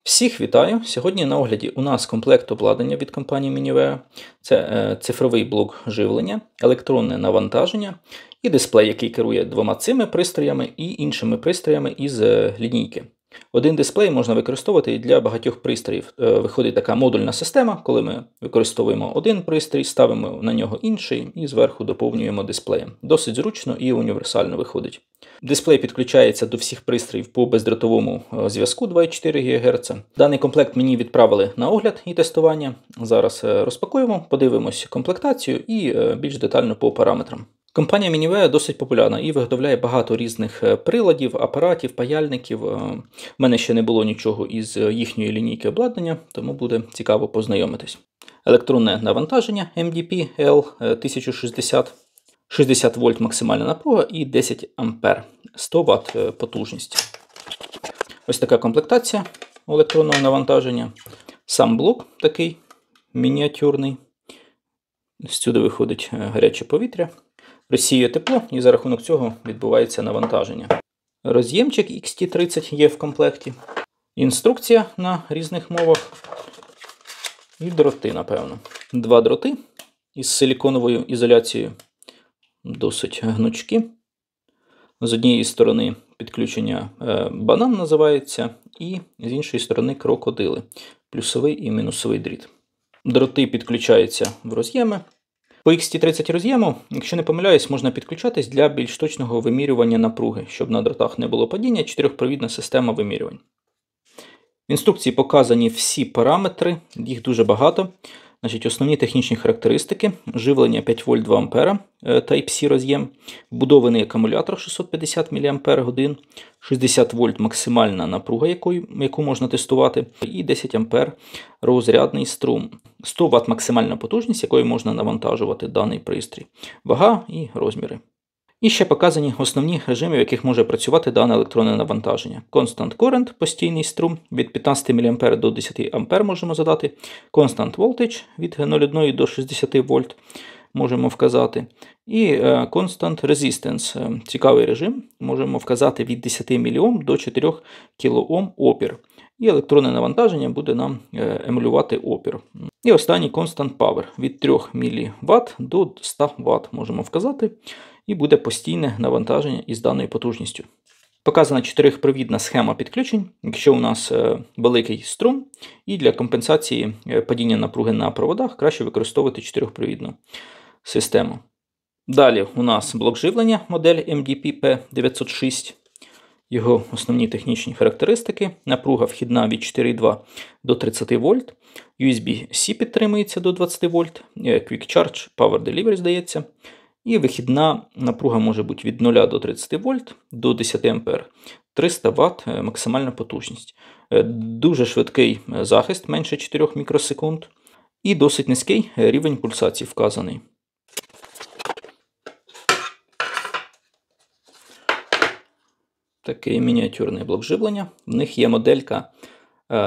Всіх вітаю! Сьогодні на огляді у нас комплект обладнання від компанії Minivea. Це цифровий блок живлення, електронне навантаження і дисплей, який керує двома цими пристроями і іншими пристроями із лінійки. Один дисплей можна використовувати і для багатьох пристроїв. Виходить така модульна система, коли ми використовуємо один пристрій, ставимо на нього інший і зверху доповнюємо дисплеєм. Досить зручно і універсально виходить. Дисплей підключається до всіх пристроїв по бездротовому зв'язку 2,4 ГГц. Даний комплект мені відправили на огляд і тестування. Зараз розпакуємо, подивимось комплектацію і більш детально по параметрам. Компанія Minivea досить популярна і виготовляє багато різних приладів, апаратів, паяльників. У мене ще не було нічого із їхньої лінійки обладнання, тому буде цікаво познайомитись. Електронне навантаження MDP L1060, 60 вольт максимальна напруга і 10 ампер, 100 Вт потужність. Ось така комплектація електронного навантаження. Сам блок такий мініатюрний. Сюди виходить гаряче повітря. Розсіює тепло і за рахунок цього відбувається навантаження. Роз'ємчик XT30 є в комплекті. Інструкція на різних мовах. І дроти, напевно. Два дроти із силіконовою ізоляцією. Досить гнучкі. З однієї сторони підключення банан називається, і з іншої сторони крокодили. Плюсовий і мінусовий дріт. Дроти підключаються в роз'єми. По XT30 роз'єму, якщо не помиляюсь, можна підключатись для більш точного вимірювання напруги, щоб на дротах не було падіння, чотирьохпровідна система вимірювань. В інструкції показані всі параметри, їх дуже багато. Основні технічні характеристики: живлення 5 вольт 2 ампера, Type-C роз'єм, вбудований акумулятор 650 мАч, 60 вольт максимальна напруга, яку можна тестувати, і 10 ампер розрядний струм, 100 Вт максимальна потужність, якою можна навантажувати даний пристрій, вага і розміри. І ще показані основні режими, в яких може працювати дане електронне навантаження. Constant Current – постійний струм, від 15 мА до 10 А можемо задати. Constant Voltage – від 0,1 до 60 вольт можемо вказати. І Constant Resistance – цікавий режим, можемо вказати від 10 мОм до 4 кОм опір. І електронне навантаження буде нам емулювати опір. І останній Constant Power – від 3 мВт до 100 Вт можемо вказати. І буде постійне навантаження із даною потужністю. Показана чотирьохпровідна схема підключень, якщо у нас великий струм, і для компенсації падіння напруги на проводах краще використовувати чотирьохпровідну систему. Далі у нас блок живлення, модель MDP P906. Його основні технічні характеристики: напруга вхідна від 4,2 до 30 вольт, USB-C підтримується до 20 вольт, Quick Charge Power Delivery, здається. І вихідна напруга може бути від 0 до 30 вольт до 10 А, 300 Вт максимальна потужність. Дуже швидкий захист, менше 4 мікросекунд. І досить низький рівень пульсації вказаний. Такий мініатюрний блок живлення. В них є моделька,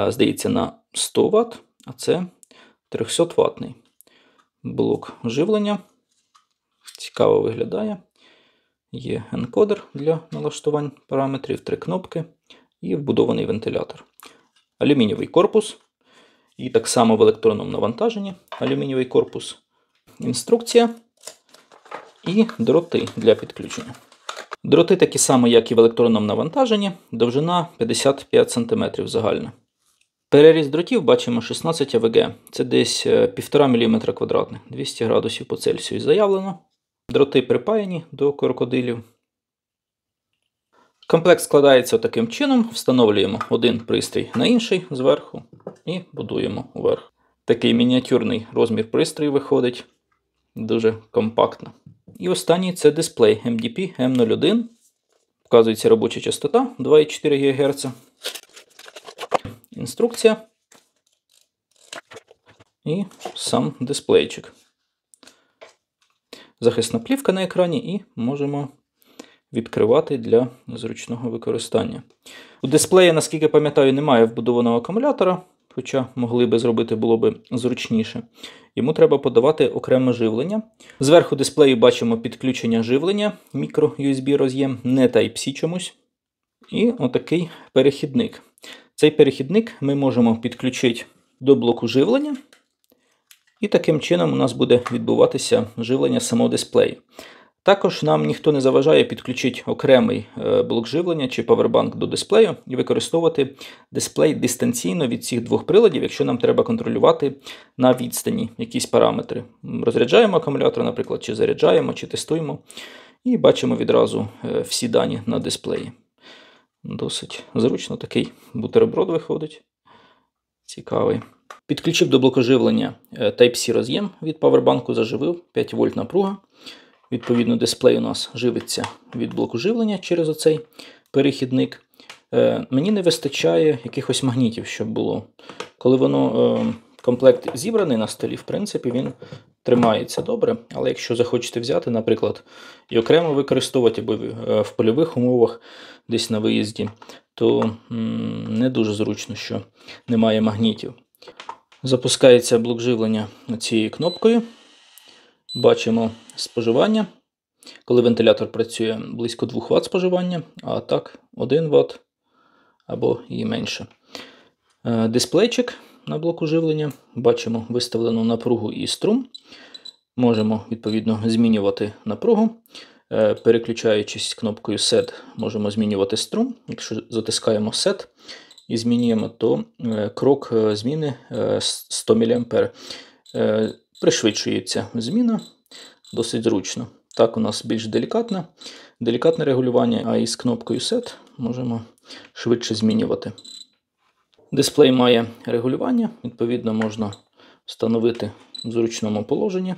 здається, на 100 Вт, а це 300 ватний блок живлення. Цікаво виглядає. Є енкодер для налаштувань параметрів, 3 кнопки і вбудований вентилятор. Алюмінієвий корпус. І так само в електронному навантаженні алюмінієвий корпус. Інструкція і дроти для підключення. Дроти такі самі, як і в електронному навантаженні. Довжина 55 см загальна. Переріз дротів бачимо 16 АВГ. Це десь 1,5 мм квадратних, 200 градусів по Цельсію заявлено. Дроти припаяні до крокодилів. Комплект складається таким чином. Встановлюємо один пристрій на інший зверху і будуємо вверх. Такий мініатюрний розмір пристрою виходить. Дуже компактно. І останній це дисплей MDP M01. Вказується робоча частота 2,4 ГГц. Інструкція. І сам дисплейчик. Захисна плівка на екрані і можемо відкривати для зручного використання. У дисплеї, наскільки пам'ятаю, немає вбудованого акумулятора, хоча могли би зробити, було б зручніше. Йому треба подавати окреме живлення. Зверху дисплею бачимо підключення живлення, мікро-USB роз'єм, не Type-C чомусь. І отакий перехідник. Цей перехідник ми можемо підключити до блоку живлення, і таким чином у нас буде відбуватися живлення самого дисплею. Також нам ніхто не заважає підключити окремий блок живлення чи павербанк до дисплею і використовувати дисплей дистанційно від цих двох приладів, якщо нам треба контролювати на відстані якісь параметри. Розряджаємо акумулятор, наприклад, чи заряджаємо, чи тестуємо, і бачимо відразу всі дані на дисплеї. Досить зручно такий бутерброд виходить. Цікавий. Підключив до блоку живлення Type-C роз'єм від павербанку, заживив 5 вольт напруга. Відповідно, дисплей у нас живиться від блоку живлення через оцей перехідник. Мені не вистачає якихось магнітів, щоб було. Коли комплект зібраний на столі, в принципі, він тримається добре. Але якщо захочете взяти, наприклад, і окремо використовувати, або в польових умовах, десь на виїзді, то не дуже зручно, що немає магнітів. Запускається блок живлення цією кнопкою. Бачимо споживання. Коли вентилятор працює, близько 2 Вт споживання, а так 1 Вт або і менше. Дисплейчик на блоку живлення. Бачимо виставлену напругу і струм. Можемо, відповідно, змінювати напругу. Переключаючись кнопкою Set, можемо змінювати струм. Якщо затискаємо Set і змінюємо, то крок зміни 100 мА. Пришвидшується зміна, досить зручно. Так у нас більш делікатне регулювання, а із кнопкою Set можемо швидше змінювати. Дисплей має регулювання, відповідно, можна встановити в зручному положенні.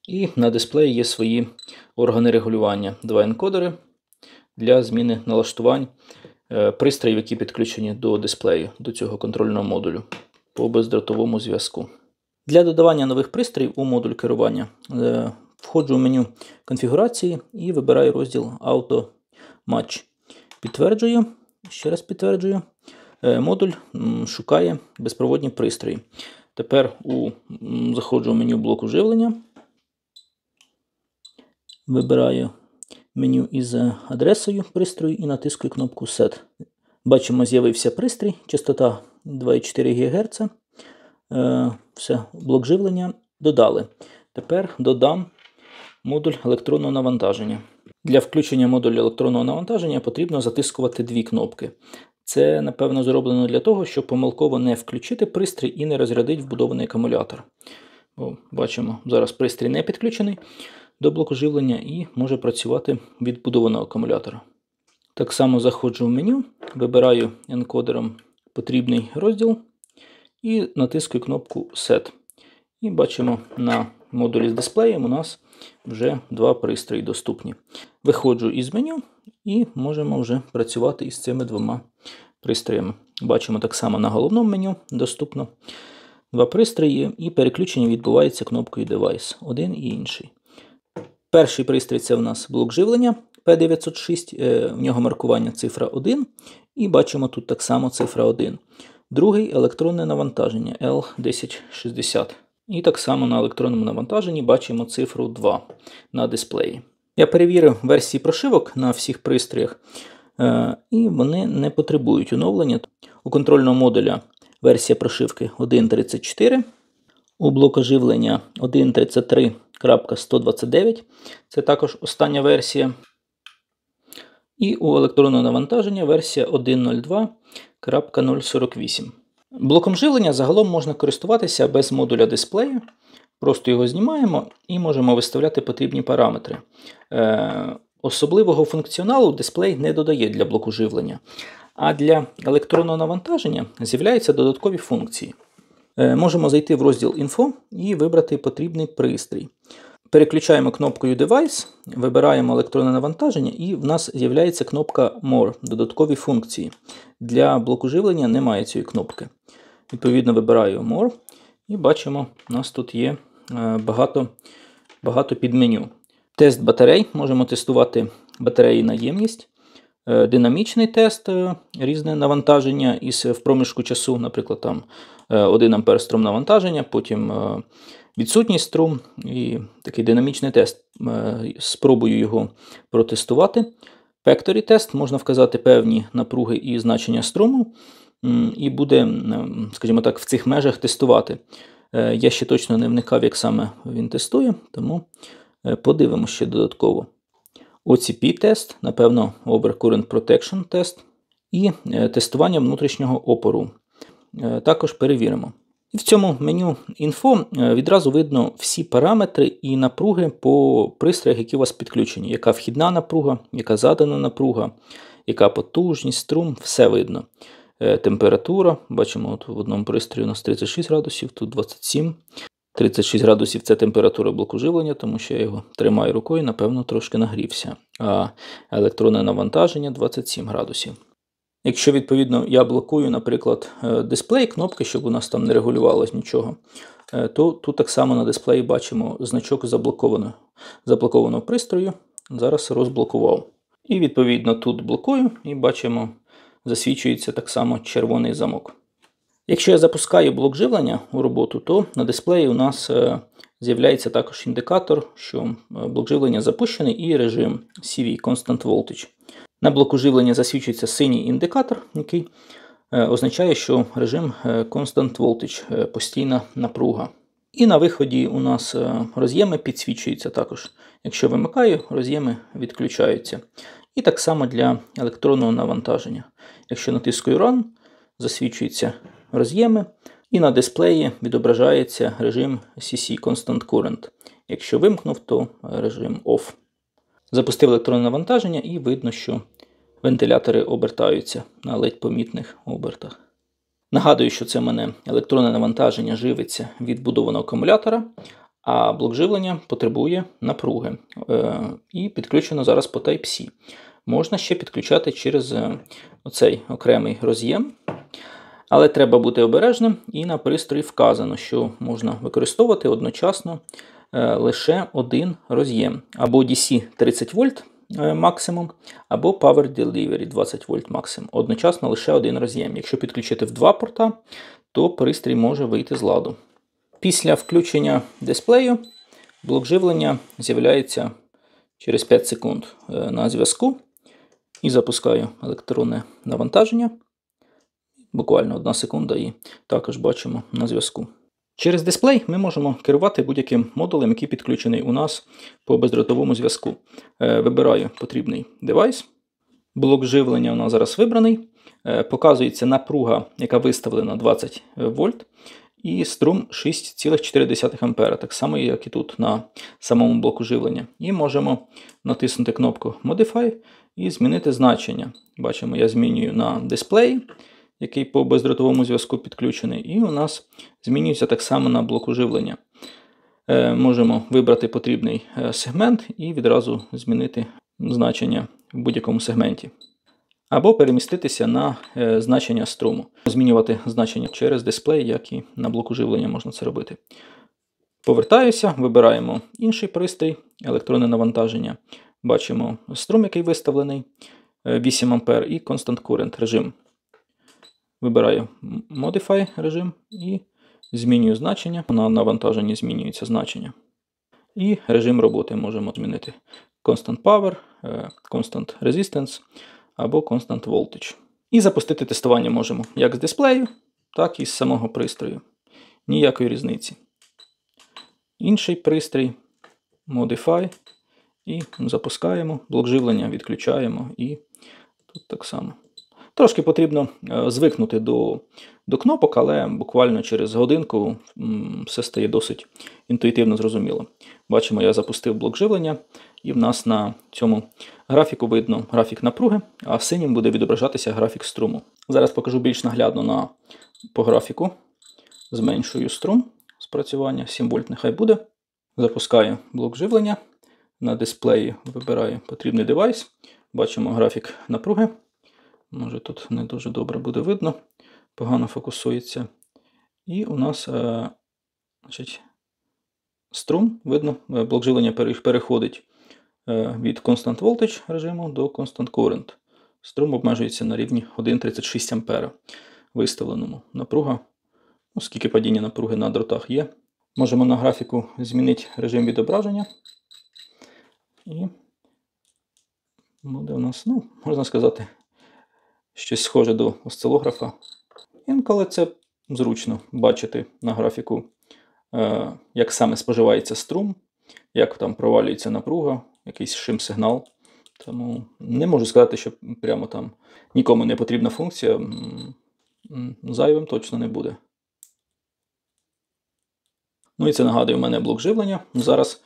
І на дисплеї є свої органи регулювання. 2 енкодери для зміни налаштувань пристроїв, які підключені до дисплею, до цього контрольного модулю по бездротовому зв'язку. Для додавання нових пристроїв у модуль керування входжу в меню конфігурації і вибираю розділ Auto Match. Підтверджую, ще раз підтверджую. Модуль шукає безпроводні пристрої. Тепер заходжу в меню блоку живлення. Вибираю меню із адресою пристрою і натискаю кнопку Set. Бачимо, з'явився пристрій, частота 2,4 ГГц. Все, блок живлення додали. Тепер додам модуль електронного навантаження. Для включення модулю електронного навантаження потрібно затискувати 2 кнопки. Це, напевно, зроблено для того, щоб помилково не включити пристрій і не розрядити вбудований акумулятор. Бачимо, зараз пристрій не підключений до блоку живлення і може працювати від вбудованого акумулятора. Так само заходжу в меню, вибираю енкодером потрібний розділ і натискаю кнопку Set. І бачимо, на модулі з дисплеєм у нас вже 2 пристрої доступні. Виходжу із меню і можемо вже працювати із цими 2 пристроями. Бачимо, так само на головному меню доступно 2 пристрої, і переключення відбувається кнопкою Device, один і інший. Перший пристрій – це у нас блок живлення P906, в нього маркування цифра 1, і бачимо тут так само цифра 1. Другий – електронне навантаження L1060. І так само на електронному навантаженні бачимо цифру 2 на дисплеї. Я перевірив версії прошивок на всіх пристроях, і вони не потребують оновлення. У контрольного модуля версія прошивки 1.34, у блока живлення 1.33.129, це також остання версія. І у електронного навантаження версія 1.02.048. Блоком живлення загалом можна користуватися без модуля дисплею. Просто його знімаємо і можемо виставляти потрібні параметри. Особливого функціоналу дисплей не додає для блоку живлення. А для електронного навантаження з'являються додаткові функції. Можемо зайти в розділ «Інфо» і вибрати потрібний пристрій. Переключаємо кнопкою Device, вибираємо електронне навантаження, і в нас з'являється кнопка More – додаткові функції. Для блоку живлення немає цієї кнопки. Відповідно, вибираю More і бачимо, у нас тут є багато підменю. Тест батарей. Можемо тестувати батареї на ємність. Динамічний тест, різне навантаження із в проміжку часу, наприклад, там 1 А струм навантаження, потім відсутність струм і такий динамічний тест. Спробую його протестувати. Factory тест, можна вказати певні напруги і значення струму. і буде, скажімо так, в цих межах тестувати. Я ще точно не вникав, як саме він тестує, тому подивимося ще додатково. OCP-тест, напевно, Overcurrent Protection тест і тестування внутрішнього опору. Також перевіримо. І в цьому меню інфо відразу видно всі параметри і напруги по пристроях, які у вас підключені. Яка вхідна напруга, яка задана напруга, яка потужність, струм, все видно. Температура, бачимо, от в одному пристрої у нас 36 градусів, тут 27. 36 градусів – це температура блоку живлення, тому що я його тримаю рукою, напевно, трошки нагрівся. А електронне навантаження 27 градусів. Якщо, відповідно, я блокую, наприклад, дисплей, кнопки, щоб у нас там не регулювалось нічого, то тут так само на дисплеї бачимо значок заблокованого пристрою. Зараз розблокував. І, відповідно, тут блокую і бачимо, засвічується так само червоний замок. Якщо я запускаю блок живлення у роботу, то на дисплеї у нас з'являється також індикатор, що блок живлення запущений, і режим CV Constant Voltage. На блоку живлення засвічується синій індикатор, який означає, що режим Constant Voltage, постійна напруга. І на виході у нас роз'єми підсвічуються також. Якщо вимикаю, роз'єми відключаються. І так само для електронного навантаження. Якщо натискаю Run, засвічуються роз'єми, і на дисплеї відображається режим CC Constant Current. Якщо вимкнув, то режим Off. Запустив електронне навантаження і видно, що вентилятори обертаються на ледь помітних обертах. Нагадую, що це в мене електронне навантаження живиться від вбудованого акумулятора, а блок живлення потребує напруги. І підключено зараз по Type-C. Можна ще підключати через оцей окремий роз'єм. Але треба бути обережним, і на пристрої вказано, що можна використовувати одночасно лише один роз'єм. Або DC 30 вольт максимум, або Power Delivery 20 вольт максимум. Одночасно лише один роз'єм. Якщо підключити в два порта, то пристрій може вийти з ладу. Після включення дисплею блок живлення з'являється через 5 секунд на зв'язку. І запускаю електронне навантаження. Буквально 1 секунда і також бачимо на зв'язку. Через дисплей ми можемо керувати будь-яким модулем, який підключений у нас по бездротовому зв'язку. Вибираю потрібний девайс. Блок живлення у нас зараз вибраний. Показується напруга, яка виставлена 20 вольт. І струм 6,4 А, так само, як і тут на самому блоку живлення. І можемо натиснути кнопку Modify і змінити значення. Бачимо, я змінюю на дисплеї, який по бездротовому зв'язку підключений, і у нас змінюється так само на блоку живлення. Можемо вибрати потрібний сегмент і відразу змінити значення в будь-якому сегменті. Або переміститися на значення струму. Змінювати значення через дисплей, як і на блоку живлення можна це робити. Повертаюся, вибираємо інший пристрій, електронне навантаження. Бачимо струм, який виставлений, 8 А і Constant Current режим. Вибираю Modify режим і змінюю значення. На навантаженні змінюється значення. І режим роботи можемо змінити Constant Power, Constant Resistance або Constant Voltage. І запустити тестування можемо як з дисплею, так і з самого пристрою. Ніякої різниці. Інший пристрій, Modify, і запускаємо, блок живлення відключаємо, і тут так само. Трошки потрібно звикнути до кнопок, але буквально через годинку все стає досить інтуїтивно зрозуміло. Бачимо, я запустив блок живлення, і в нас на цьому графіку видно графік напруги, а синім буде відображатися графік струму. Зараз покажу більш наглядно по графіку. Зменшую струм спрацювання, 7 вольт нехай буде. Запускаю блок живлення. На дисплеї вибираю потрібний девайс. Бачимо графік напруги. Може тут не дуже добре буде видно, погано фокусується. І у нас струм, видно, блок живлення переходить від Constant Voltage режиму до Constant Current. Струм обмежується на рівні 1,36 А виставленому. Напруга, оскільки падіння напруги на дротах є. Можемо на графіку змінити режим відображення. І буде у нас, можна сказати, щось схоже до осцилографа. Інколи це зручно бачити на графіку, як саме споживається струм, як там провалюється напруга, якийсь шим-сигнал. Тому не можу сказати, що прямо там нікому не потрібна функція, зайвим точно не буде. Ну і це нагадує, у мене блок живлення зараз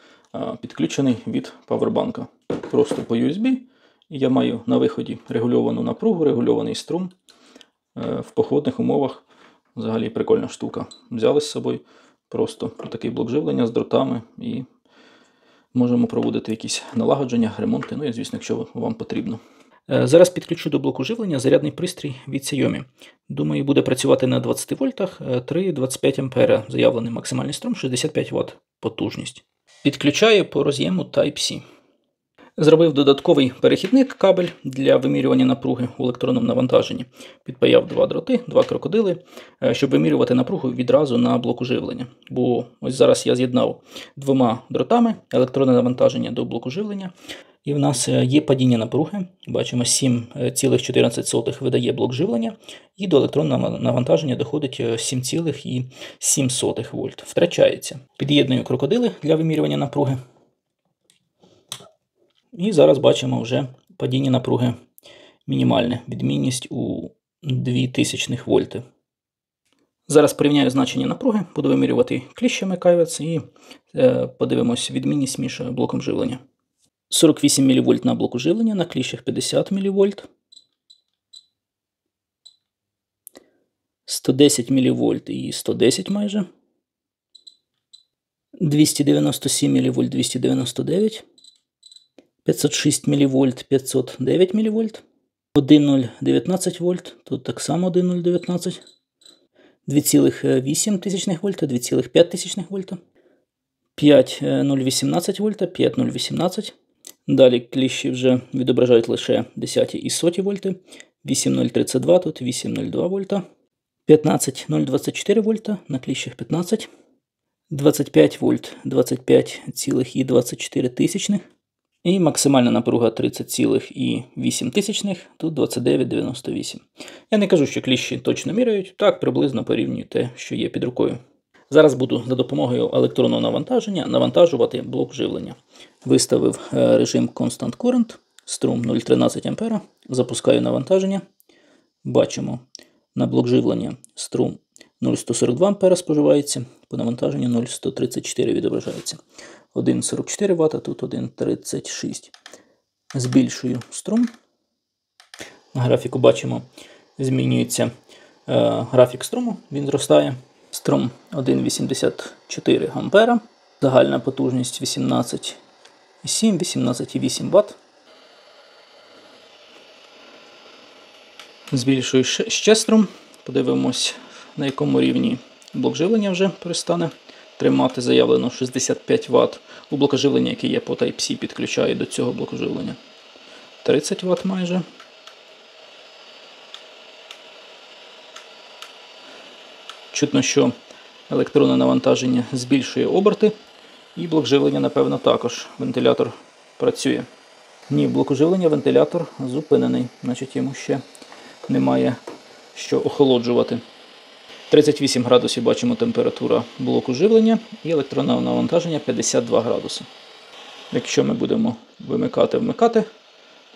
підключений від павербанка. Просто по USB. І я маю на виході регульовану напругу, регульований струм. В походних умовах взагалі прикольна штука. Взяли з собою просто такий блок живлення з дротами і можемо проводити якісь налагодження, ремонти, ну і, звісно, якщо вам потрібно. Зараз підключу до блоку живлення зарядний пристрій від Xiaomi. Думаю, буде працювати на 20 вольтах, 3,25 А. Заявлений максимальний струм 65 Вт потужність. Підключаю по роз'єму Type-C. Зробив додатковий перехідник кабель для вимірювання напруги у електронному навантаженні. Підпаяв 2 дроти, 2 крокодили, щоб вимірювати напругу відразу на блоку живлення. Бо ось зараз я з'єднав 2 дротами електронне навантаження до блоку живлення. І в нас є падіння напруги. Бачимо, 7,14 видає блок живлення. І до електронного навантаження доходить 7,7 вольт. Втрачається. Під'єдную крокодили для вимірювання напруги. І зараз бачимо вже падіння напруги мінімальне. Відмінність у 0,02 вольти. Зараз порівняю значення напруги. Буду вимірювати кліщами Кайвец і подивимось відмінність між блоком живлення. 48 мВ на блоку живлення, на кліщах 50 мВ. 110 мВ і 110 майже. 297 мВ, 299. 506 мВ, 509 мВ. 1,019 вольт, тут так само 1,019. 2,8 вольта, 2,5 вольта. 5,018 вольта, 5,018. Далі кліщі вже відображають лише 10 і 100 вольти. 8,032, тут 8,02 вольта. 15,024 вольта, на кліщах 15. 25 вольт, 25,24. І максимальна напруга 30,8, тут 29,98. Я не кажу, що кліщі точно міряють, так приблизно порівнюю те, що є під рукою. Зараз буду за допомогою електронного навантаження навантажувати блок живлення. Виставив режим Constant Current, струм 0,13 А, запускаю навантаження. Бачимо, на блок живлення струм 0,142 А споживається, по навантаженню 0,134 відображається. 1,44 Вт, тут 1,36. Збільшую струм. На графіку бачимо, змінюється графік струму, він зростає. Струм 1,84 А. Загальна потужність 18,7, 18,8 Вт. Збільшую ще струм. Подивимось, на якому рівні блок живлення вже перестане тримати. Заявлено 65 Вт. У блоку живлення, який я по Type-C підключаю до цього блоку живлення. 30 Вт майже. Чутно, що електронне навантаження збільшує оберти. І блок живлення, напевно, також. Вентилятор працює. Ні, в блоку живлення вентилятор зупинений. Значить, йому ще немає що охолоджувати. 38 градусів бачимо температура блоку живлення і електронне навантаження 52 градуси. Якщо ми будемо вмикати,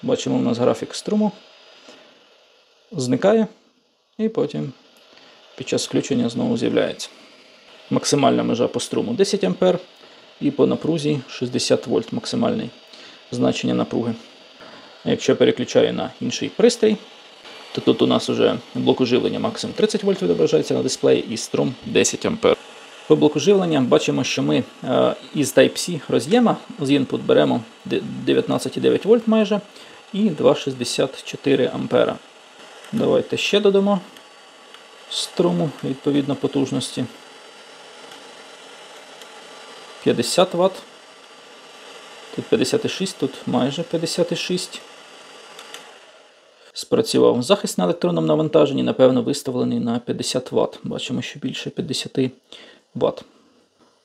бачимо, у нас графік струму зникає і потім під час включення знову з'являється. Максимальна межа по струму 10 А і по напрузі 60 вольт максимальне значення напруги. Якщо переключаю на інший пристрій, то тут у нас вже блоку живлення максимум 30 вольт відображається на дисплеї і струм 10 А. По блоку живлення бачимо, що ми із Type-C роз'єма з input беремо 19,9 вольт майже і 2,64 А. Давайте ще додамо струму, відповідно потужності. 50 Вт. Тут 56, тут майже 56. Спрацював захист на електронному навантаженні, напевно, виставлений на 50 Вт. Бачимо, що більше 50 Вт.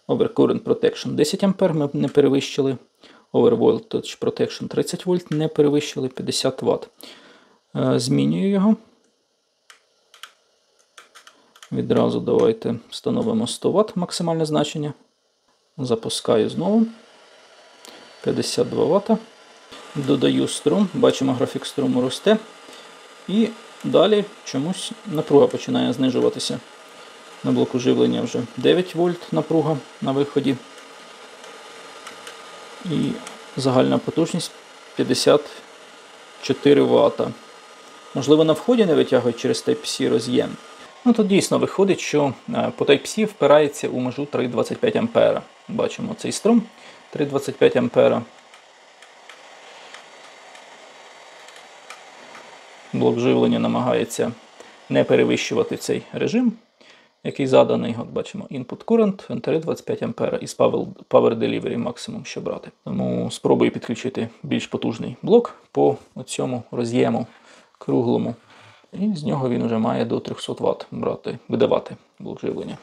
Overcurrent Protection 10 А ми не перевищили. Overvoltage Protection 30 вольт не перевищили 50 Вт. Змінюю його. Відразу давайте встановимо 100 Вт максимальне значення. Запускаю знову. 52 Вт. Додаю струм, бачимо, графік струму росте. І далі чомусь напруга починає знижуватися. На блоку живлення вже 9 вольт напруга на виході. І загальна потужність 54 Вт. Можливо, на вході не витягують через Type-C роз'єм. Ну, тут дійсно виходить, що по Type-C впирається у межу 3,25 А. Бачимо цей струм 3,25 А. Блок живлення намагається не перевищувати цей режим, який заданий. От бачимо Input Current 3,25 А із Power Delivery максимум, що брати. Тому спробую підключити більш потужний блок по цьому роз'єму круглому. І з нього він вже має до 300 Вт видавати блок живлення.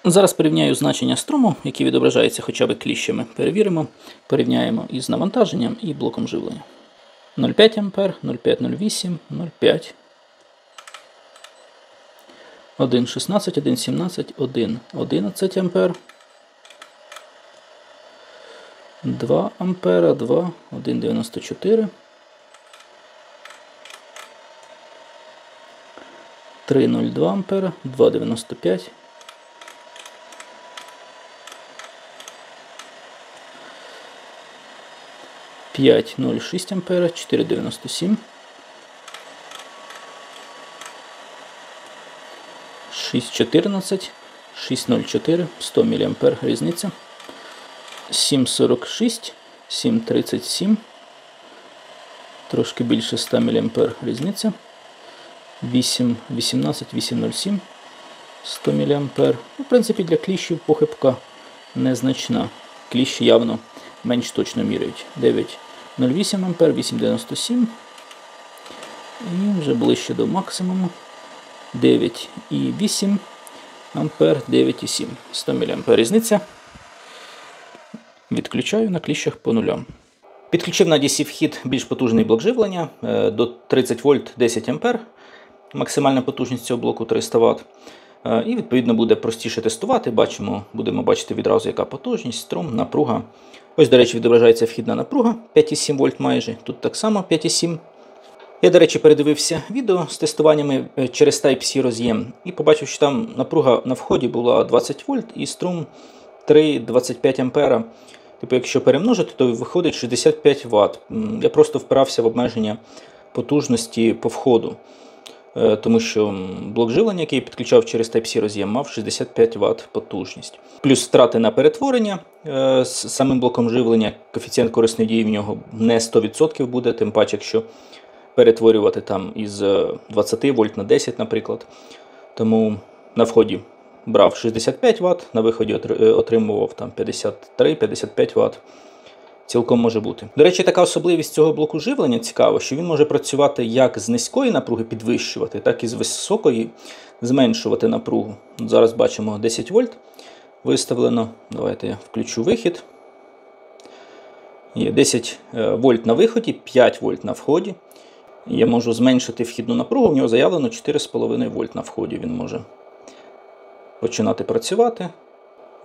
Зараз порівняю значення струму, які відображаються хоча б кліщами. Перевіримо, порівняємо із навантаженням і блоком живлення. 0,5 А, 0,508, 0,5, 1,16, 1,17, 1,11 А, 2 А, 2, 1,94, 3,02 А, 2,95, 5,06 А, 4,97, 6,14, 6,04, 100 мА різниця, 7,46, 7,37, трошки більше 100 мА різниця, 8,18, 8,07, 100 мА. В принципі, для кліщів похибка незначна. Кліщі явно менш точно міряють. 9,08 А, 8,97. І вже ближче до максимуму. 9,8 А, 9,7. 100 мА різниця. Відключаю на кліщах по нулям. Підключив на DC-вхід більш потужний блок живлення до 30 вольт 10 А. Максимальна потужність цього блоку 300 Вт. І, відповідно, буде простіше тестувати. Будемо бачити відразу, яка потужність, струм, напруга. Ось, до речі, відображається вхідна напруга 5,7 вольт майже. Тут так само 5,7. Я, до речі, передивився відео з тестуваннями через Type-C роз'єм. І побачив, що там напруга на вході була 20 вольт і струм 3,25 А. Типу, якщо перемножити, то виходить 65 Вт. Я просто впирався в обмеження потужності по входу. Тому що блок живлення, який я підключав через Type-C роз'єм, мав 65 Вт потужність. Плюс втрати на перетворення з самим блоком живлення, коефіцієнт корисної дії в нього не 100% буде, тим паче, якщо перетворювати там із 20 вольт на 10, наприклад. Тому на вході брав 65 Вт, на виході отримував там 53-55 Вт. Цілком може бути. До речі, така особливість цього блоку живлення цікава, що він може працювати як з низької напруги підвищувати, так і з високої зменшувати напругу. От зараз бачимо 10 вольт виставлено. Давайте я включу вихід. Є 10 вольт на виході, 5 вольт на вході. Я можу зменшити вхідну напругу, в нього заявлено 4,5 вольт на вході. Він може починати працювати.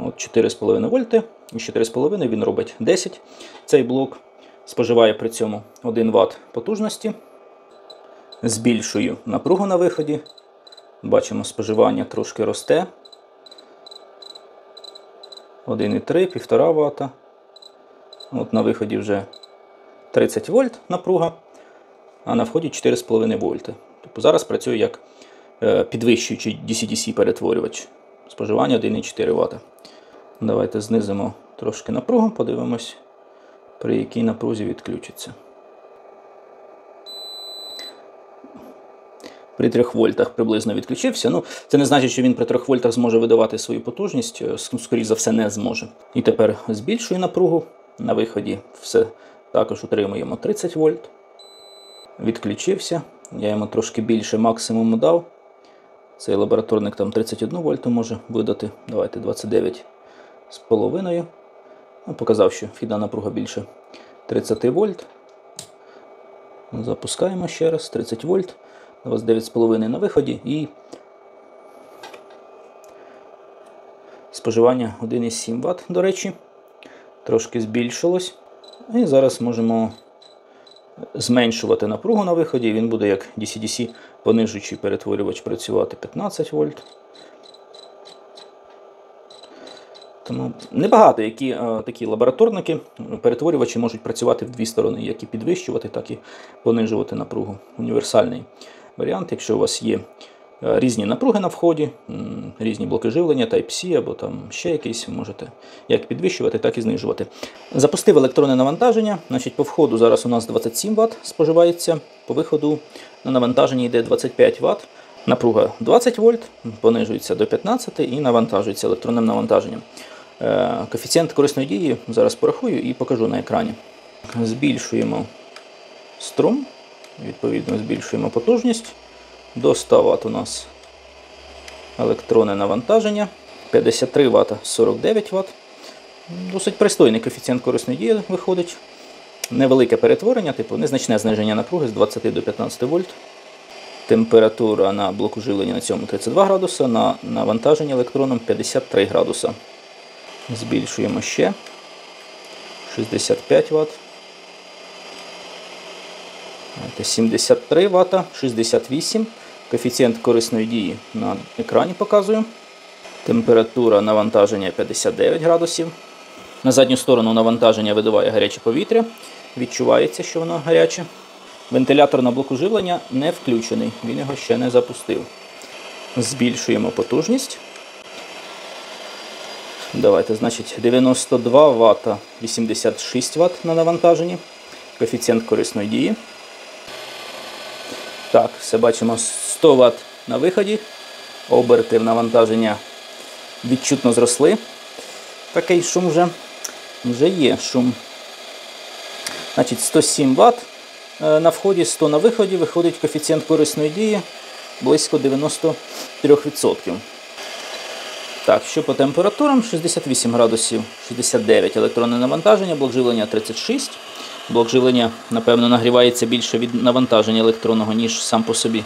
От 4,5 вольти, і 4,5 він робить 10. Цей блок споживає при цьому 1 Вт потужності. Збільшую напругу на виході. Бачимо, споживання трошки росте. 1,3, 1,5 Вт. От на виході вже 30 вольт напруга, а на вході 4,5 вольти. Тобто зараз працює як підвищуючий DC-DC перетворювач. Споживання 1,4 Вт. Давайте знизимо трошки напругу, подивимось, при якій напрузі відключиться. При 3 вольтах приблизно відключився. Ну, це не значить, що він при 3 вольтах зможе видавати свою потужність, скоріш за все не зможе. І тепер збільшую напругу. На виході все також отримуємо 30 вольт. Відключився. Я йому трошки більше максимуму дав. Цей лабораторник там 31 вольту може видати. Давайте 29,5. Показав, що вхідна напруга більше 30 вольт. Запускаємо ще раз, 30 вольт. У вас 9,5 на виході і споживання 1,7 Вт, до речі, трошки збільшилось. І зараз можемо зменшувати напругу на виході, він буде як DC-DC понижуючий перетворювач працювати 15 вольт. Тому небагато які такі лабораторники, перетворювачі можуть працювати в дві сторони, як і підвищувати, так і понижувати напругу. Універсальний варіант, якщо у вас є різні напруги на вході, різні блоки живлення, Type-C або там ще якісь, можете як підвищувати, так і знижувати. Запустив електронне навантаження, значить по входу зараз у нас 27 Вт споживається, по виходу на навантаженні йде 25 Вт. Напруга 20 вольт, понижується до 15 і навантажується електронним навантаженням. Коефіцієнт корисної дії зараз порахую і покажу на екрані. Збільшуємо струм, відповідно збільшуємо потужність. До 100 Вт у нас електронне навантаження, 53 Вт, 49 Вт. Досить пристойний коефіцієнт корисної дії виходить. Невелике перетворення, типу незначне зниження напруги з 20 до 15 вольт. Температура на блоку живлення на цьому 32 градуса, на навантаження електроном 53 градуса. Збільшуємо ще 65 Вт. 73 Вт, 68. Коефіцієнт корисної дії на екрані показую. Температура навантаження 59 градусів. На задню сторону навантаження видуває гаряче повітря. Відчувається, що воно гаряче. Вентилятор на блоку живлення не включений, він його ще не запустив. Збільшуємо потужність. Давайте, значить, 92 Вт, 86 Вт на навантаженні. Коефіцієнт корисної дії. Так, все бачимо, 100 Вт на виході. Оберти в навантаження відчутно зросли. Такий шум вже є шум. Значить, 107 Вт на вході, 100 на виході. Виходить коефіцієнт корисної дії близько 93%. Так, що по температурам? 68 градусів, 69 електронне навантаження, блок живлення 36. Блок живлення, напевно, нагрівається більше від навантаження електронного, ніж сам по собі.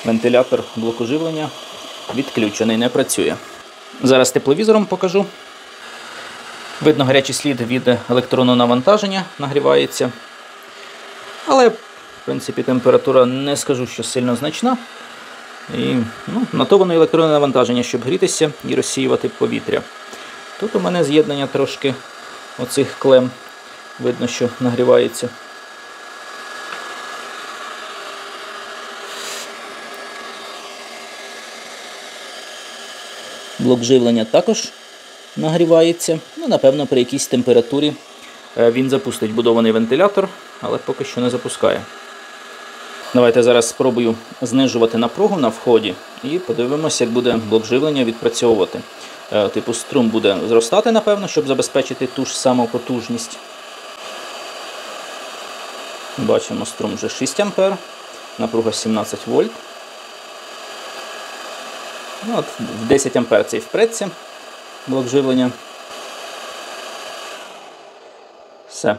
Вентилятор блоку живлення відключений, не працює. Зараз тепловізором покажу. Видно гарячий слід від електронного навантаження, нагрівається. Але, в принципі, температура не скажу, що сильно значна. І, на то воно електронне навантаження, щоб грітися і розсіювати повітря. Тут у мене з'єднання трошки оцих клем. Видно, що нагрівається. Блок живлення також нагрівається. Напевно, при якійсь температурі він запустить будований вентилятор, але поки що не запускає. Давайте зараз спробую знижувати напругу на вході і подивимося, як буде блок живлення відпрацьовувати. Типу струм буде зростати, напевно, щоб забезпечити ту ж саму потужність. Бачимо, струм вже 6 А, напруга 17 вольт. От, в 10 А цей впреться блок живлення. Все.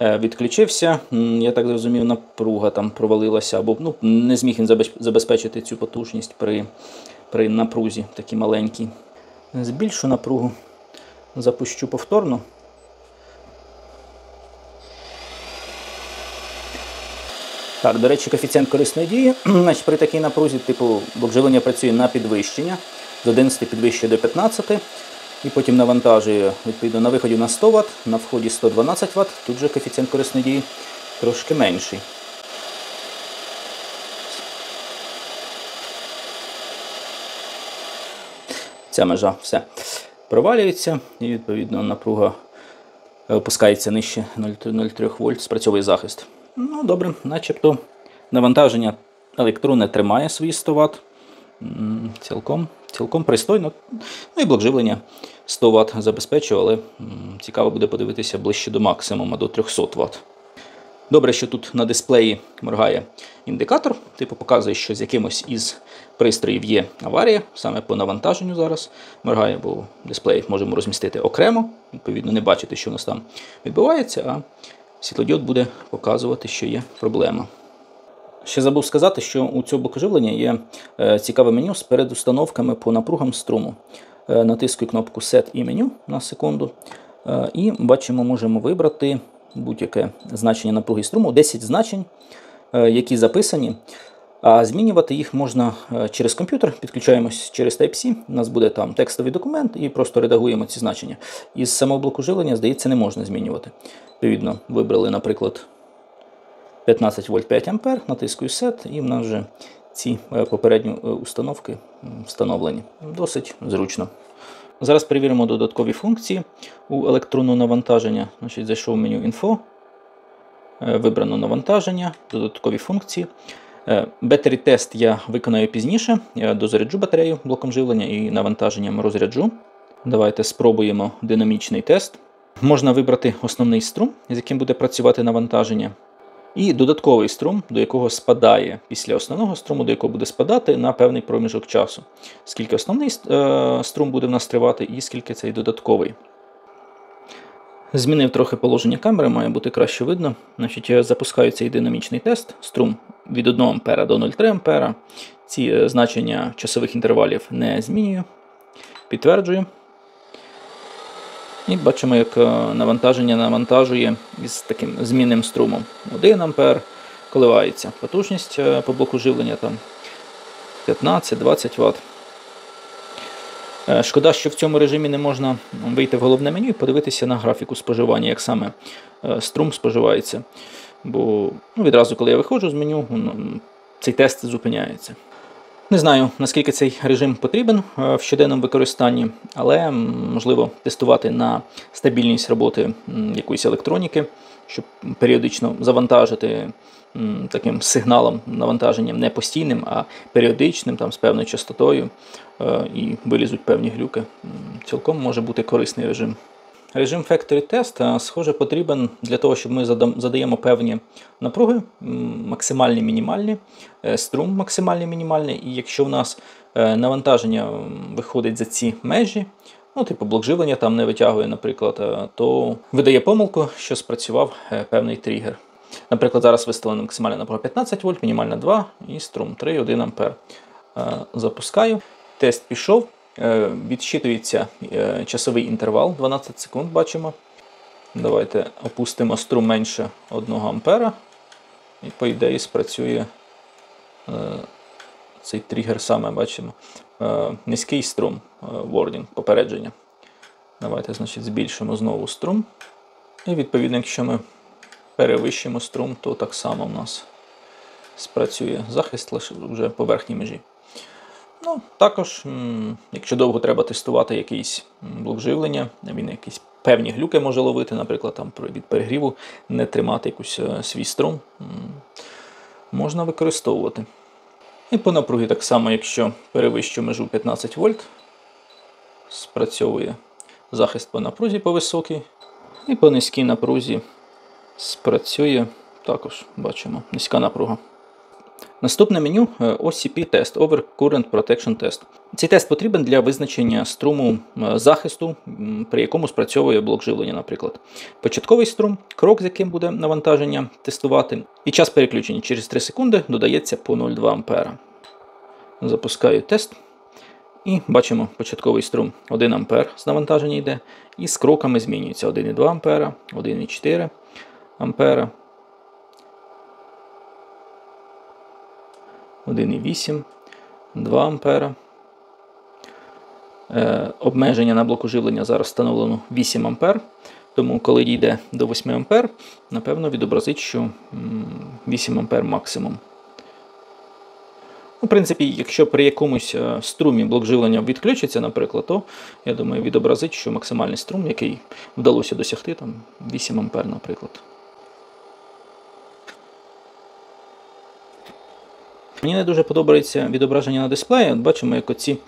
Відключився. Я так зрозумів, напруга там провалилася, або не зміг він забезпечити цю потужність при напрузі такій маленькій. Збільшу напругу, запущу повторно. Так, до речі, коефіцієнт корисної дії, значить, при такій напрузі, типу, блок живлення працює на підвищення, з 11 підвищує до 15, і потім навантажує, відповідно, на виході на 100 Вт, на вході 112 Вт, тут же коефіцієнт корисної дії трошки менший. Ця межа все провалюється, і, відповідно, напруга опускається нижче 0,3 вольт, спрацьовує захист. Добре, начебто навантаження електронне тримає свої 100 Вт. Цілком пристойно. І блок живлення 100 Вт забезпечує, але цікаво буде подивитися ближче до максимуму, до 300 Вт. Добре, що тут на дисплеї моргає індикатор, типу показує, що з якимось із пристроїв є аварія, саме по навантаженню зараз моргає, бо дисплей можемо розмістити окремо, відповідно не бачити, що у нас там відбувається, а світлодіод буде показувати, що є проблема. Ще забув сказати, що у цього блоку живлення є цікаве меню з передустановками по напругам струму. Натискую кнопку Set і меню на секунду. І бачимо, можемо вибрати будь-яке значення напруги струму, 10 значень, які записані. А змінювати їх можна через комп'ютер, підключаємось через Type-C, у нас буде там текстовий документ і просто редагуємо ці значення. Із самого блоку живлення, здається, не можна змінювати. Відповідно, вибрали, наприклад, 15 вольт 5 ампер, натискую Set, і в нас вже ці попередні установки встановлені. Досить зручно. Зараз перевіримо додаткові функції у електронного навантаження. Значить, зайшов в меню Info, вибрано навантаження, додаткові функції. Battery тест я виконаю пізніше. Я дозаряджу батарею блоком живлення і навантаженням розряджу. Давайте спробуємо динамічний тест. Можна вибрати основний струм, з яким буде працювати навантаження. І додатковий струм, до якого спадає після основного струму, до якого буде спадати на певний проміжок часу. Скільки основний струм буде в нас тривати і скільки цей додатковий. Змінив трохи положення камери, має бути краще видно. Значить, я запускаю цей динамічний тест. Струм від 1 А до 0,3 А. Ці значення часових інтервалів не змінюю. Підтверджую. І бачимо, як навантаження навантажує із таким змінним струмом. 1 А коливається. Потужність по блоку живлення там 15-20 Вт. Шкода, що в цьому режимі не можна вийти в головне меню і подивитися на графіку споживання, як саме струм споживається. Бо відразу, коли я виходжу з меню, цей тест зупиняється. Не знаю, наскільки цей режим потрібен в щоденному використанні, але можливо тестувати на стабільність роботи якоїсь електроніки, щоб періодично завантажити таким сигналом, навантаженням не постійним, а періодичним, там, з певною частотою, і вилізуть певні глюки. Цілком може бути корисний режим. Режим Factory Test, схоже, потрібен для того, щоб ми задаємо певні напруги, максимальні, мінімальні, струм максимальний, мінімальний, і якщо в нас навантаження виходить за ці межі, типу блок живлення там не витягує, наприклад, то видає помилку, що спрацював певний тригер. Наприклад, зараз виставлена максимальна напруга 15 вольт, мінімальна 2 і струм 3,1 А. Запускаю, тест пішов. Відсчитується часовий інтервал 12 секунд, бачимо. Давайте опустимо струм менше 1 А. І по ідеї спрацює цей тригер саме, бачимо. Низький струм, warning, попередження. Давайте, значить, збільшимо знову струм. І відповідно, якщо ми перевищимо струм, то так само в нас спрацює захист лише вже по верхній межі. Також, якщо довго треба тестувати якийсь блок живлення, він якісь певні глюки може ловити, наприклад, там від перегріву не тримати якийсь свій струм, можна використовувати. І по напругі так само, якщо перевищу межу 15 вольт, спрацьовує захист по напрузі по високій, і по низькій напрузі спрацює також, бачимо, низька напруга. Наступне меню OCP-тест, Over Current Protection Test. Цей тест потрібен для визначення струму захисту, при якому спрацьовує блок живлення, наприклад. Початковий струм, крок, з яким буде навантаження тестувати, і час переключення через 3 секунди додається по 0,2 А. Запускаю тест. І бачимо початковий струм 1 А з навантаження йде, і з кроками змінюється 1,2 А, 1,4 А. 1,8, 2 А. Обмеження на блоку живлення зараз встановлено 8 А, тому коли дійде до 8 А, напевно відобразить, що 8 А максимум. В принципі, якщо при якомусь струмі блок живлення відключиться, наприклад, то, я думаю, відобразить, що максимальний струм, який вдалося досягти, там 8 А, наприклад. Мені не дуже подобається відображення на дисплеї. От бачимо, як оці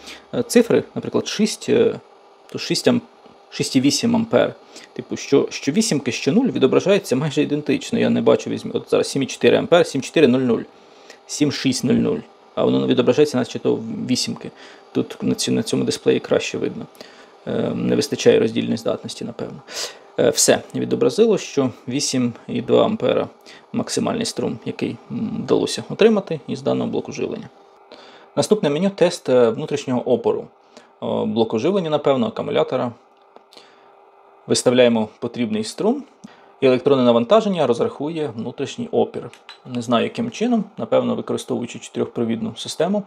цифри, наприклад, 6,8 А. Типу, що 8, що 0 відображається майже ідентично. Я не бачу, от зараз 7,4 А, 7,400, 7,600. А воно відображається наче то 8. Тут на цьому дисплеї краще видно. Не вистачає роздільної здатності, напевно. Все, відобразило, що 8,2 ампера максимальний струм, який вдалося отримати із даного блоку живлення. Наступне меню – тест внутрішнього опору блоку живлення, напевно, акумулятора. Виставляємо потрібний струм, і електронне навантаження розрахує внутрішній опір. Не знаю, яким чином, напевно, використовуючи 4-провідну систему.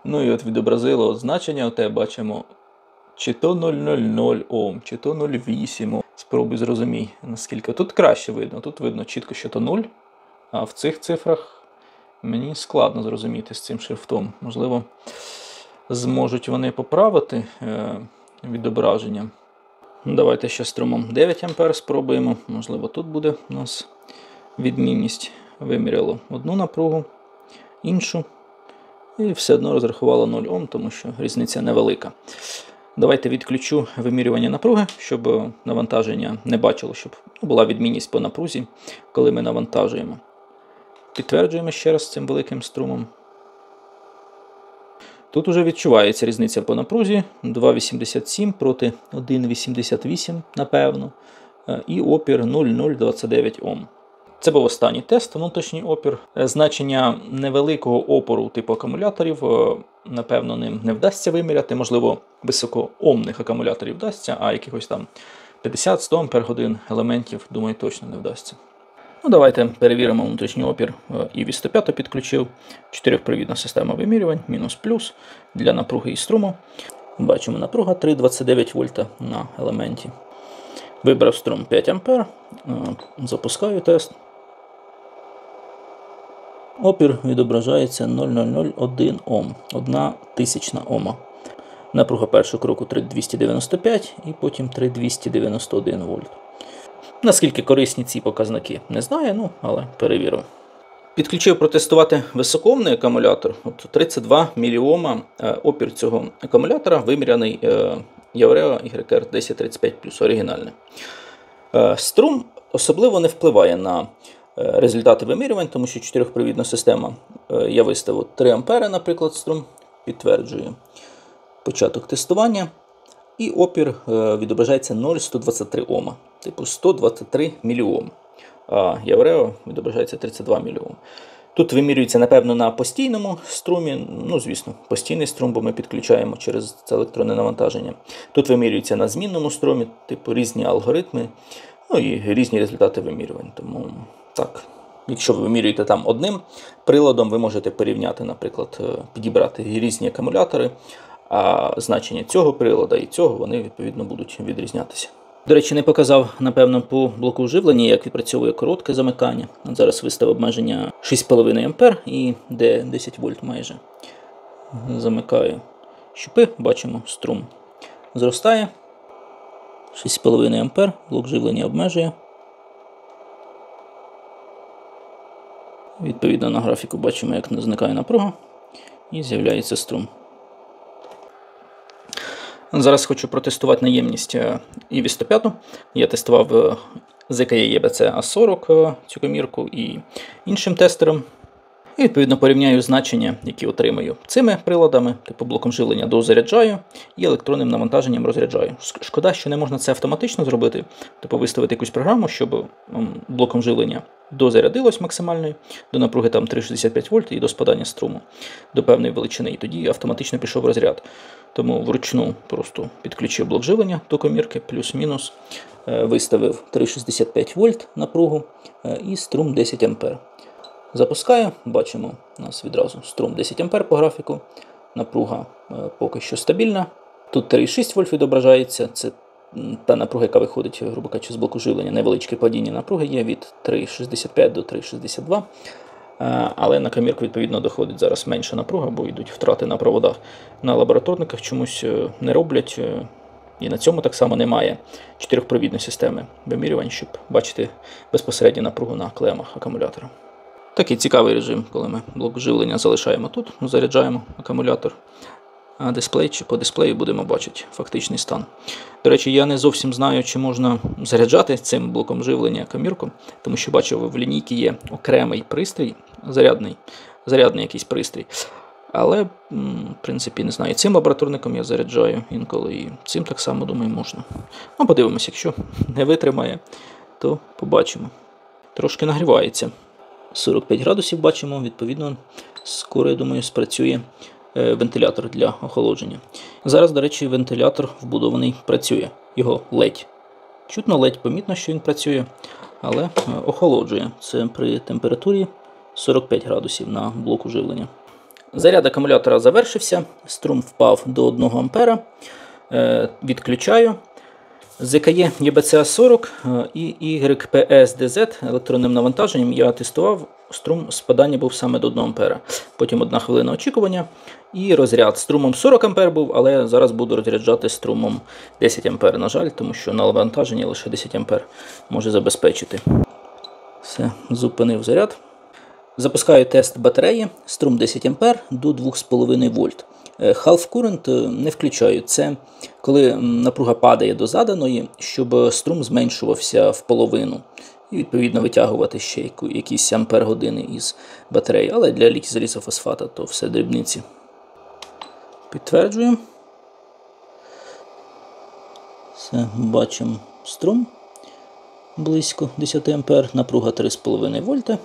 Ну і от відобразило значення, оте бачимо, чи то 0,00 Ом, чи то 0,8 Ом. Спробуй зрозумій, наскільки. Тут краще видно, тут видно чітко, що то 0, а в цих цифрах мені складно зрозуміти з цим шрифтом. Можливо, зможуть вони поправити відображення. Давайте ще струмом 9 А спробуємо. Можливо, тут буде у нас відмінність. Виміряло одну напругу, іншу. І все одно розрахувало 0 Ом, тому що різниця невелика. Давайте відключу вимірювання напруги, щоб навантаження не бачило, щоб була відмінність по напрузі, коли ми навантажуємо. Підтверджуємо ще раз цим великим струмом. Тут уже відчувається різниця по напрузі. 2,87 проти 1,88, напевно. І опір 0,029 Ом. Це був останній тест, внутрішній опір. Значення невеликого опору типу акумуляторів, напевно, ним не вдасться виміряти. Можливо, високоомних акумуляторів вдасться, а якихось там 50-100 Ампер-годин елементів, думаю, точно не вдасться. Ну, давайте перевіримо внутрішній опір. І 105 підключив. 4-провідна система вимірювань, мінус-плюс для напруги і струму. Бачимо, напруга 3,29 вольта на елементі. Вибрав струм 5 А. Запускаю тест. Опір відображається 0,001 Ом, 1 тисячна Ома. Напруга першого кроку 3,295 і потім 3,291 вольт. Наскільки корисні ці показники, не знаю, але перевірив. Підключив протестувати високоомний акумулятор. От 32 міліома опір цього акумулятора виміряний Яурeo YR 1035+, оригінальний. Струм особливо не впливає на результати вимірювань, тому що 4-провідна система, я виставив 3 ампери, наприклад, струм, підтверджую початок тестування. І опір відображається 0,123 Ома, типу 123 міліом. А Яурeo відображається 32 міліом. Тут вимірюється, напевно, на постійному струмі, звісно, постійний струм, бо ми підключаємо через це електронне навантаження. Тут вимірюється на змінному струмі, типу різні алгоритми, і різні результати вимірювань. Тому так, якщо ви вимірюєте там одним приладом, ви можете порівняти, наприклад, підібрати різні акумулятори, а значення цього прилада і цього, вони, відповідно, будуть відрізнятися. До речі, не показав, напевно, по блоку живлення, як відпрацьовує коротке замикання. От зараз виставив обмеження 6,5 А і де 10 вольт майже. Замикаю щупи, бачимо, струм зростає. 6,5 А, блок живлення обмежує. Відповідно, на графіку бачимо, як зникає напруга і з'являється струм. Зараз хочу протестувати наємність EV 105. Я тестував ZKE EBC A40 цю комірку і іншим тестером. І відповідно порівняю значення, які отримую цими приладами, типу блоком живлення дозаряджаю і електронним навантаженням розряджаю. Шкода, що не можна це автоматично зробити, типу виставити якусь програму, щоб блоком живлення дозарядилось максимально до напруги там 3,65 вольт і до спадання струму до певної величини, і тоді автоматично пішов розряд. Тому вручну просто підключив блок живлення до комірки, плюс-мінус, виставив 3,65 вольт напругу і струм 10 А. Запускаю, бачимо, у нас відразу струм 10 А по графіку, напруга поки що стабільна. Тут 3,6 вольт відображається, це та напруга, яка виходить, грубо кажучи, з блоку живлення. Невеличке падіння напруги є від 3,65 до 3,62. Але на комірку, відповідно, доходить зараз менша напруга, бо йдуть втрати на проводах. На лабораторниках чомусь не роблять, і на цьому так само немає 4-провідної системи вимірювань, щоб бачити безпосередньо напругу на клемах акумулятора. Такий цікавий режим, коли ми блок живлення залишаємо тут, заряджаємо акумулятор, а дисплей чи по дисплею будемо бачити фактичний стан. До речі, я не зовсім знаю, чи можна заряджати цим блоком живлення комірку, тому що бачив, в лінійці є окремий пристрій, зарядний якийсь пристрій. Але, в принципі, не знаю, цим лабораторником я заряджаю інколи і цим так само, думаю, можна. Ну, подивимось, якщо не витримає, то побачимо. Трошки нагрівається. 45 градусів бачимо, відповідно, скоро, я думаю, спрацює вентилятор для охолодження. Зараз, до речі, вентилятор вбудований працює. Його ледь чутно, ледь помітно, що він працює, але охолоджує. Це при температурі 45 градусів на блоку живлення. Заряд акумулятора завершився, струм впав до 1 А. Відключаю. ЗКЄ ЄБЦА40 і YPS-DZ електронним навантаженням я тестував, струм спадання був саме до 1 А. Потім 1 хвилина очікування і розряд. Струмом 40 А був, але зараз буду розряджати струмом 10 А, на жаль, тому що на навантаженні лише 10 А може забезпечити. Все, зупинив заряд. Запускаю тест батареї, струм 10 А до 2,5 вольт. Half current не включаю. Це коли напруга падає до заданої, щоб струм зменшувався в половину. І, відповідно, витягувати ще якісь ампер-години із батареї. Але для залізофосфата то все дрібниці. Підтверджуємо. Все, бачимо струм близько 10 А, напруга 3,5 вольта.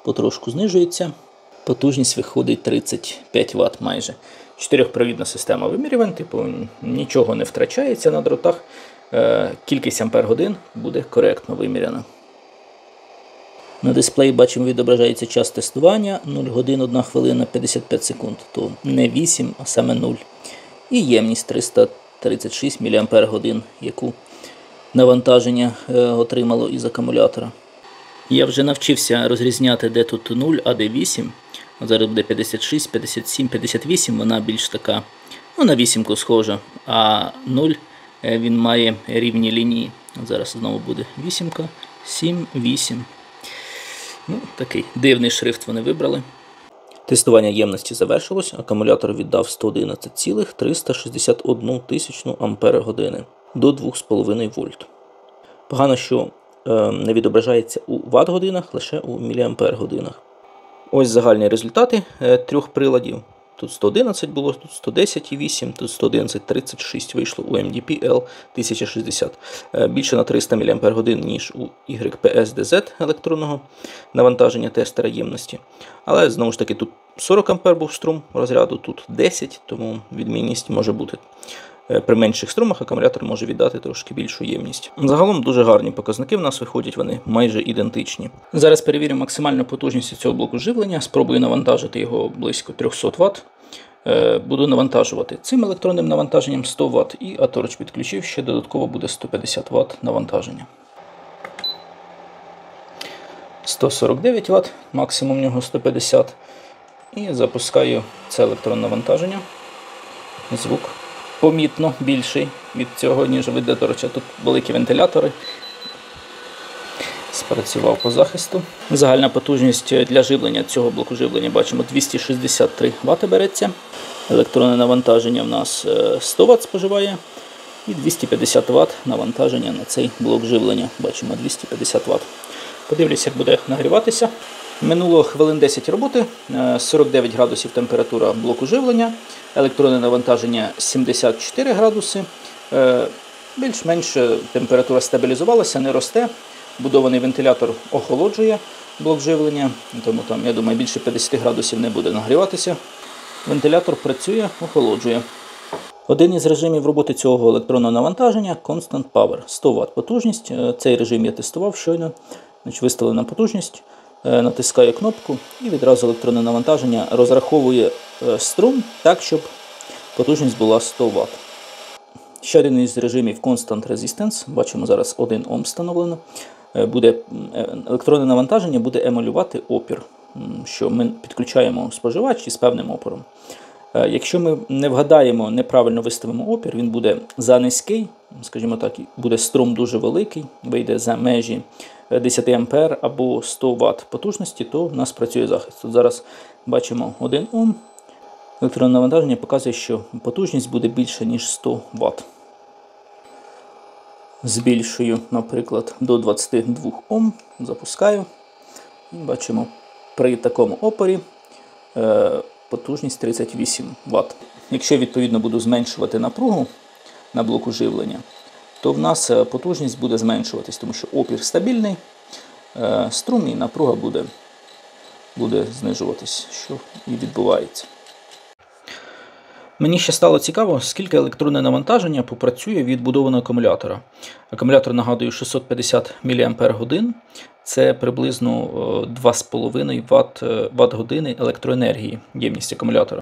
Потрошку знижується. Потужність виходить 35 Вт майже. 4-провідна система вимірювань, типу нічого не втрачається на дротах. Кількість ампер-годин буде коректно виміряна. На дисплеї бачимо, відображається час тестування 0 годин 1 хвилина 55 секунд. То не 8, а саме 0. І ємність 336 мАч, яку навантаження отримало із акумулятора. Я вже навчився розрізняти, де тут 0, а де 8. Зараз буде 56, 57, 58, вона більш така, ну, на вісімку схожа. А 0, він має рівні лінії. Зараз знову буде вісімка, 7, 8. Ну, такий дивний шрифт вони вибрали. Тестування ємності завершилось. Акумулятор віддав 111,361 тисячну ампер-години до 2,5 вольт. Погано, що не відображається у ватт-годинах, лише у міліампер-годинах. Ось загальні результати трьох приладів. Тут 111 було, тут 110,8, тут 111,36 вийшло у MDP-L 1060. Більше на 300 мАч, ніж у YPS-DZ електронного навантаження тестера ємності. Але, знову ж таки, тут 40 А був струм розряду, тут 10, тому відмінність може бути. При менших струмах акумулятор може віддати трошки більшу ємність. Загалом дуже гарні показники в нас виходять, вони майже ідентичні. Зараз перевірю максимальну потужність цього блоку живлення, спробую навантажити його близько 300 Вт. Буду навантажувати цим електронним навантаженням 100 Вт і Аторч підключив, ще додатково буде 150 Вт навантаження. 149 Вт, максимум в нього 150. І запускаю це електронне навантаження. Звук помітно більший від цього, ніж від Аторча. Тут великі вентилятори. Спрацював по захисту. Загальна потужність для живлення цього блоку живлення, бачимо, 263 Вт береться. Електронне навантаження в нас 100 Вт споживає. І 250 Вт навантаження на цей блок живлення. Бачимо, 250 Вт. Подивлюся, як буде нагріватися. Минуло хвилин 10 роботи, 49 градусів температура блоку живлення, електронне навантаження 74 градуси. Більш-менш температура стабілізувалася, не росте. Будований вентилятор охолоджує блок живлення, тому там, я думаю, більше 50 градусів не буде нагріватися. Вентилятор працює, охолоджує. Один із режимів роботи цього електронного навантаження – Constant Power. 100 Вт потужність. Цей режим я тестував щойно. Виставлена потужність. Натискаю кнопку і відразу електронне навантаження розраховує струм так, щоб потужність була 100 Вт. Ще один із режимів Constant Resistance. Бачимо, зараз 1 Ом встановлено. Електронне навантаження буде емулювати опір, що ми підключаємо споживач із певним опором. Якщо ми не вгадаємо, неправильно виставимо опір, він буде занизький, скажімо так, буде струм дуже великий, вийде за межі 10 А або 100 Вт потужності, то в нас працює захист. Тут зараз бачимо 1 Ом. Електронне навантаження показує, що потужність буде більше, ніж 100 Вт. Збільшую, наприклад, до 22 Ом, запускаю. І бачимо, при такому опорі потужність 38 Вт. Якщо відповідно буду зменшувати напругу на блоку живлення, то в нас потужність буде зменшуватись, тому що опір стабільний, струм і напруга буде знижуватись, що і відбувається. Мені ще стало цікаво, скільки електронне навантаження попрацює від будованого акумулятора. Акумулятор, нагадую, 650 мАч. Це приблизно 2,5 Вт-години електроенергії, ємність акумулятора.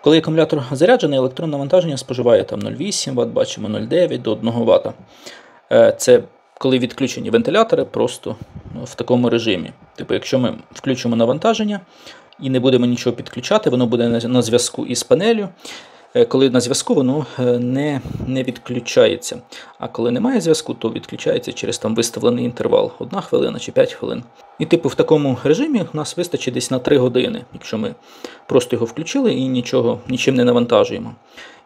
Коли акумулятор заряджений, електронне навантаження споживає там 0,8 Вт, бачимо 0,9 до 1 Вт. Це коли відключені вентилятори просто в такому режимі. Типу, якщо ми включимо навантаження і не будемо нічого підключати, воно буде на зв'язку із панелью. Коли на зв'язку, воно не відключається. А коли немає зв'язку, то відключається через там виставлений інтервал. 1 хвилина чи 5 хвилин. І типу в такому режимі у нас вистачить десь на 3 години, якщо ми просто його включили і нічим не навантажуємо.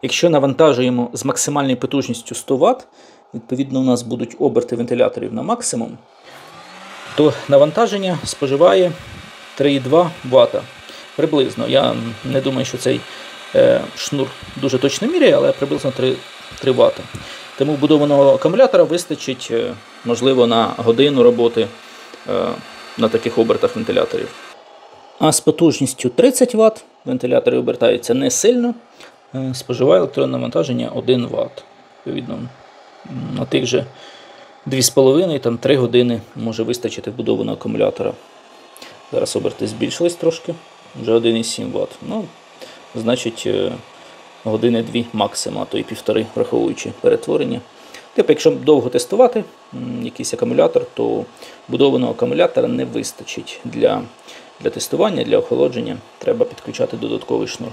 Якщо навантажуємо з максимальною потужністю 100 Вт, відповідно у нас будуть оберти вентиляторів на максимум, то навантаження споживає 3,2 Вт. Приблизно. Я не думаю, що цей шнур дуже точно міряє, але приблизно 3 Вт. Тому вбудованого акумулятора вистачить, можливо, на годину роботи на таких обертах вентиляторів. А з потужністю 30 Вт вентилятори обертаються не сильно, споживає електронне навантаження 1 Вт. Відповідно, на тих же 2,5-3 години може вистачити вбудованого акумулятора. Зараз оберти збільшились трошки, вже 1,7 Вт. Ну, значить, години 2 максимум, а то і 1,5, враховуючи перетворення. Тобто, якщо довго тестувати якийсь акумулятор, то будованого акумулятора не вистачить для тестування, для охолодження. Треба підключати додатковий шнур.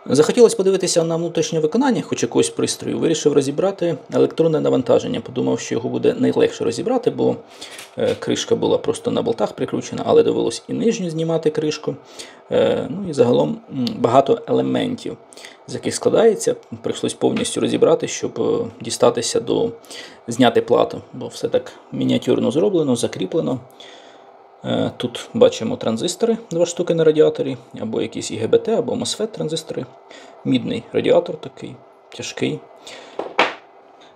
Захотілося подивитися на внутрішнє виконання хоч якогось пристрою. Вирішив розібрати електронне навантаження. Подумав, що його буде найлегше розібрати, бо кришка була просто на болтах прикручена, але довелось і нижню знімати кришку. Ну і загалом багато елементів, з яких складається. Прийшлось повністю розібрати, щоб дістатися до зняти плату, бо все так мініатюрно зроблено, закріплено. Тут бачимо транзистори, 2 штуки на радіаторі, або якісь ІГБТ, або MOSFET транзистори. Мідний радіатор такий, тяжкий.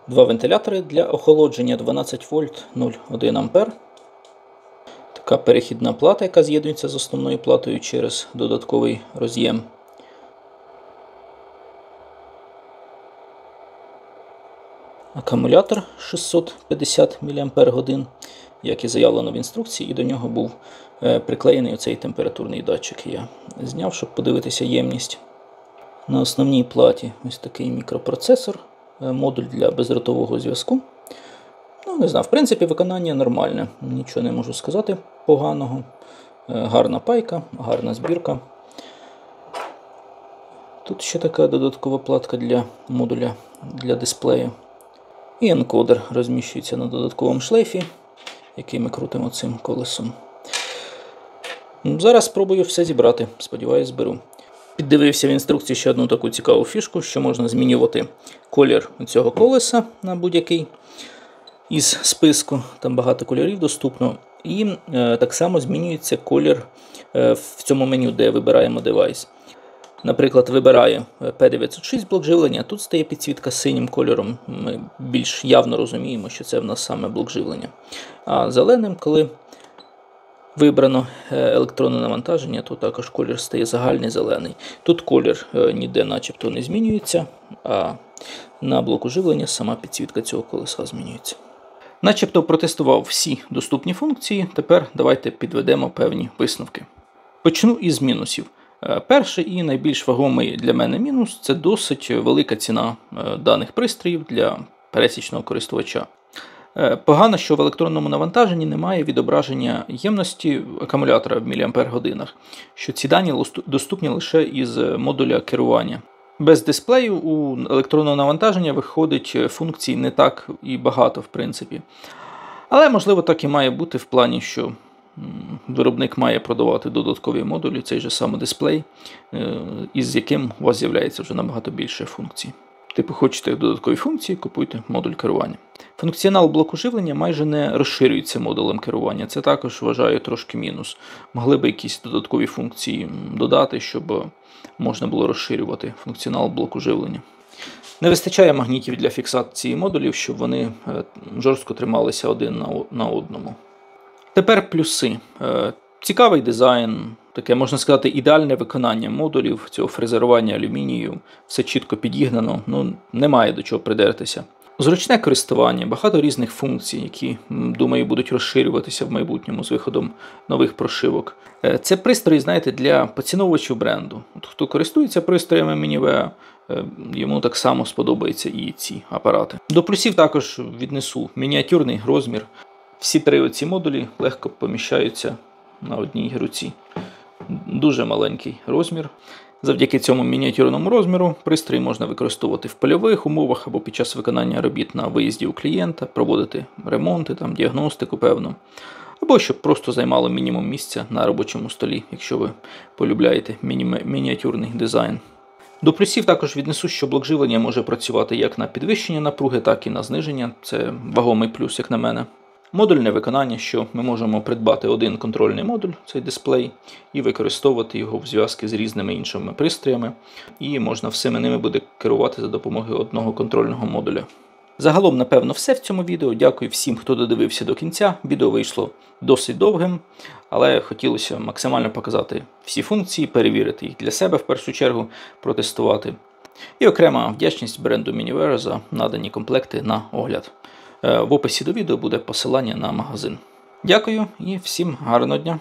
2 вентилятори для охолодження 12 вольт 0,1 ампер. Така перехідна плата, яка з'єднується з основною платою через додатковий роз'єм. Акумулятор 650 мАч, як і заявлено в інструкції, і до нього був приклеєний оцей температурний датчик. Я зняв, щоб подивитися ємність. На основній платі ось такий мікропроцесор, модуль для бездротового зв'язку. Ну, не знаю, в принципі, виконання нормальне, нічого не можу сказати поганого. Гарна пайка, гарна збірка. Тут ще така додаткова платка для модуля для дисплею. І енкодер розміщується на додатковому шлейфі, який ми крутимо цим колесом. Зараз спробую все зібрати, сподіваюсь, зберу. Піддивився в інструкції ще одну таку цікаву фішку, що можна змінювати колір цього колеса на будь-який із списку, там багато кольорів доступно. І так само змінюється колір в цьому меню, де вибираємо девайс. Наприклад, вибираю P906 блок живлення, тут стає підсвітка синім кольором, ми більш явно розуміємо, що це в нас саме блок живлення. А зеленим, коли вибрано електронне навантаження, то також колір стає загальний зелений. Тут колір ніде начебто не змінюється, а на блоку живлення сама підсвітка цього колеса змінюється. Начебто протестував всі доступні функції, тепер давайте підведемо певні висновки. Почну із мінусів. Перший і найбільш вагомий для мене мінус – це досить велика ціна даних пристроїв для пересічного користувача. Погано, що в електронному навантаженні немає відображення ємності акумулятора в міліампер-годинах, що ці дані доступні лише із модуля керування. Без дисплею у електронного навантаження виходить функцій не так і багато, в принципі. Але, можливо, так і має бути в плані, що виробник має продавати додаткові модулі, цей же самий дисплей, із яким у вас з'являється вже набагато більше функцій. Типу, хочете додаткові функції, купуйте модуль керування. Функціонал блоку живлення майже не розширюється модулем керування. Це також, вважаю, трошки мінус. Могли б якісь додаткові функції додати, щоб можна було розширювати функціонал блоку живлення. Не вистачає магнітів для фіксації модулів, щоб вони жорстко трималися один на одному. Тепер плюси. Цікавий дизайн, таке, можна сказати, ідеальне виконання модулів, цього фрезерування алюмінію, все чітко підігнано, немає до чого придертися. Зручне користування, багато різних функцій, які, думаю, будуть розширюватися в майбутньому з виходом нових прошивок. Це пристрої, знаєте, для поціновувачів бренду. Хто користується пристроями Minive, йому так само сподобаються і ці апарати. До плюсів також віднесу мініатюрний розмір. Всі три оці модулі легко поміщаються на одній руці. Дуже маленький розмір. Завдяки цьому мініатюрному розміру пристрій можна використовувати в польових умовах або під час виконання робіт на виїзді у клієнта, проводити ремонти, діагностику певну. Або щоб просто займало мінімум місця на робочому столі, якщо ви полюбляєте мініатюрний дизайн. До плюсів також віднесу, що блок живлення може працювати як на підвищення напруги, так і на зниження. Це вагомий плюс, як на мене. Модульне виконання, що ми можемо придбати один контрольний модуль, цей дисплей, і використовувати його в зв'язку з різними іншими пристроями. І можна всіми ними буде керувати за допомогою одного контрольного модуля. Загалом, напевно, все в цьому відео. Дякую всім, хто додивився до кінця. Відео вийшло досить довгим, але хотілося максимально показати всі функції, перевірити їх для себе в першу чергу, протестувати. І окрема вдячність бренду Minive за надані комплекти на огляд. В описі до відео буде посилання на магазин. Дякую і всім гарного дня!